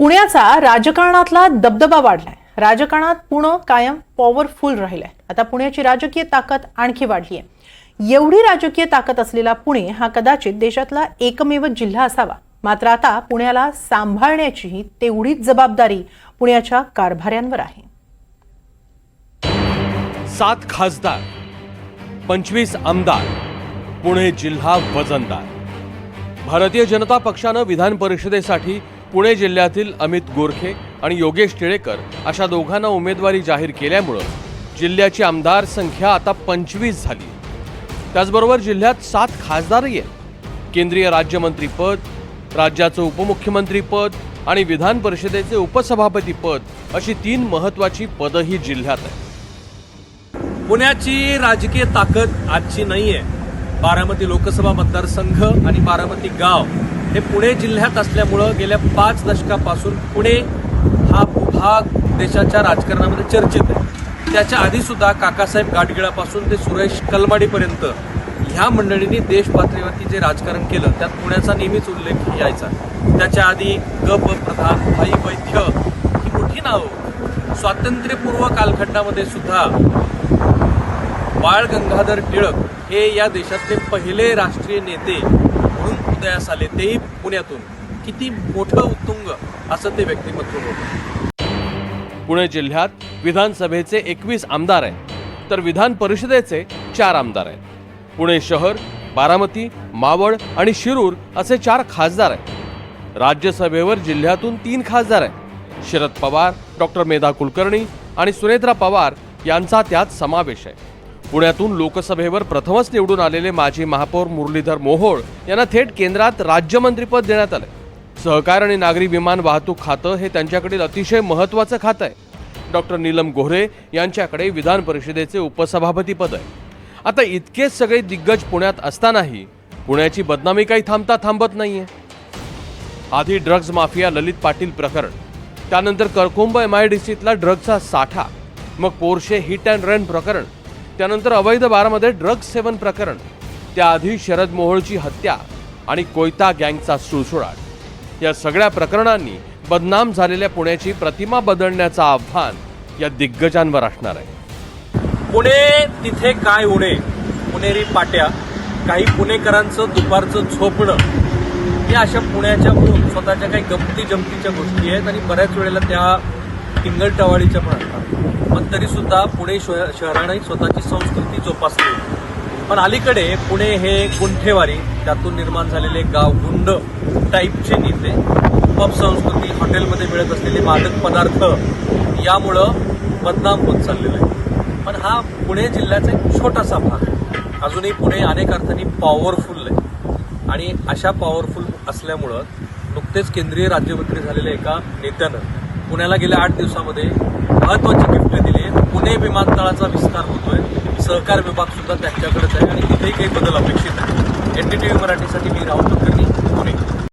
पुण्याचा राजकारणातला दबदबा वाढलाय। राजकारणात पुणे कायम पॉवरफुल राहिलंय। आता पुण्याची राजकीय ताकद आणखी वाढली आहे। एवढी राजकीय ताकद असलेला पुणे हा कदाचित देशातला एकमेव जिल्हा असावा। मात्र आता पुण्याला सांभाळण्याची तेवढीच जबाबदारी पुण्याच्या कारभाऱ्यांवर आहे। 7 खासदार, 25 आमदार, पुणे जिल्हा वजनदार। भारतीय जनता पक्षानं विधान परिषदेसाठी पुणे जिल्ह्यातील अमित गोरखे आणि योगेश टिळेकर अशा दोघांना उमेदवारी जाहीर केल्यामुळे जिल्ह्याची आमदार संख्या आता 25 झाली। त्याचबरोबर जिल्ह्यात 7 खासदारही आहेत। केंद्रीय राज्यमंत्रीपद, राज्याचं उपमुख्यमंत्रीपद आणि विधान परिषदेचे उपसभापती पद अशी 3 महत्त्वाची पदही जिल्ह्यात आहेत। पुण्याची राजकीय ताकद आजची नाहीये। बारामती लोकसभा मतदारसंघ आणि बारामती गाव हे पुणे जिल्ह्यात असल्यामुळं गेल्या 5 दशकापासून पुणे हा भूभाग देशाच्या राजकारणामध्ये चर्चेत आहे। त्याच्या आधी सुद्धा काकासाहेब गाडगिळापासून ते सुरेश कलमाडीपर्यंत ह्या मंडळींनी देश पातळीवरती जे राजकारण केलं त्यात पुण्याचा नेहमीच उल्लेख यायचा। त्याच्या आधी ग.प. प्रधान, भाई वैद्य ही मोठी नावं। स्वातंत्र्यपूर्व कालखंडामध्ये सुद्धा बाळ गंगाधर टिळक हे या देशातले पहिले राष्ट्रीय नेते म्हणून उदयास आले, तेही पुण्यातून। किती मोठं उत्तुंग असं ते व्यक्तिमत्व होतं। पुणे जिल्ह्यात विधानसभेचे 21 आमदार आहेत, तर विधान परिषदेचे 4 आमदार आहेत। पुणे शहर, बारामती, मावळ आणि शिरूर असे 4 खासदार आहेत। राज्यसभेवर जिल्ह्यातून 3 खासदार आहेत। शरद पवार, डॉक्टर मेधा कुलकर्णी आणि सुनेत्रा पवार यांचा त्यात समावेश आहे। पुण्यातून लोकसभेवर प्रथमच निवडून आलेले माजी महापौर मुरलीधर मोहोळ यांना थेट केंद्रात राज्यमंत्रीपद देण्यात आले। सहकार आणि नागरी विमान वाहतूक खातं हे त्यांच्याकडील अतिशय महत्त्वाचं खातं आहे। डॉक्टर नीलम गोऱ्हे यांच्याकडे विधान परिषदेचे उपसभापती पद आहे। आता इतकेच सगळे दिग्गज पुण्यात असतानाही पुण्याची बदनामी काही थांबत नाहीये। आधी ड्रग्ज माफिया ललित पाटील प्रकरण, त्यानंतर करकुंब MIDCतला ड्रग्जचा साठा, मग पोर्शे हिट अँड रन प्रकरण, त्यानंतर अवैध बारामध्ये ड्रग्ज सेवन प्रकरण, त्याआधी शरद मोहोळची हत्या आणि कोयता गँगचा सुळसुळाट। या सगळ्या प्रकरणांनी बदनाम झालेल्या पुण्याची प्रतिमा बदलण्याचं आव्हान या दिग्गजांवर असणार आहे। पुणे तिथे काय उणे, पुणेरी पाट्या, काही पुणेकरांचं दुपारचं झोपणं, या अशा पुण्याच्या म्हणून स्वतःच्या काही गमती जमतीच्या गोष्टी आहेत आणि बऱ्याच वेळेला त्या टिंगलटवाळीच्या पण असतात। पण तरी सुद्धा पुणे शहराने स्वतःची संस्कृती जोपासली। पण अलीकडे पुणे हे गुंठेवारी, त्यातून निर्माण झालेले गावगुंड टाईपचे नेते, पब संस्कृती, हॉटेलमध्ये मिळत असलेले मादक पदार्थ यामुळं बदनाम होत चाललेलं आहे। पण हा पुणे जिल्ह्याचा एक छोटासा भाग आहे। अजूनही पुणे अनेक अर्थांनी पॉवरफुल आहे आणि अशा पॉवरफुल असल्यामुळं नुकतेच केंद्रीय राज्यमंत्री झालेल्या एका नेत्यानं पुण्याला गेल्या 8 दिवसामध्ये महत्त्वाची गिफ्ट दिली आहे। पुणे विमानतळाचा विस्तार होतोय, सहकार विभाग सुद्धा त्यांच्याकडेच आहे आणि तिथेही काही बदल अपेक्षित आहे। NDTV मराठीसाठी मी राहुल कुलकर्णी, पुणे।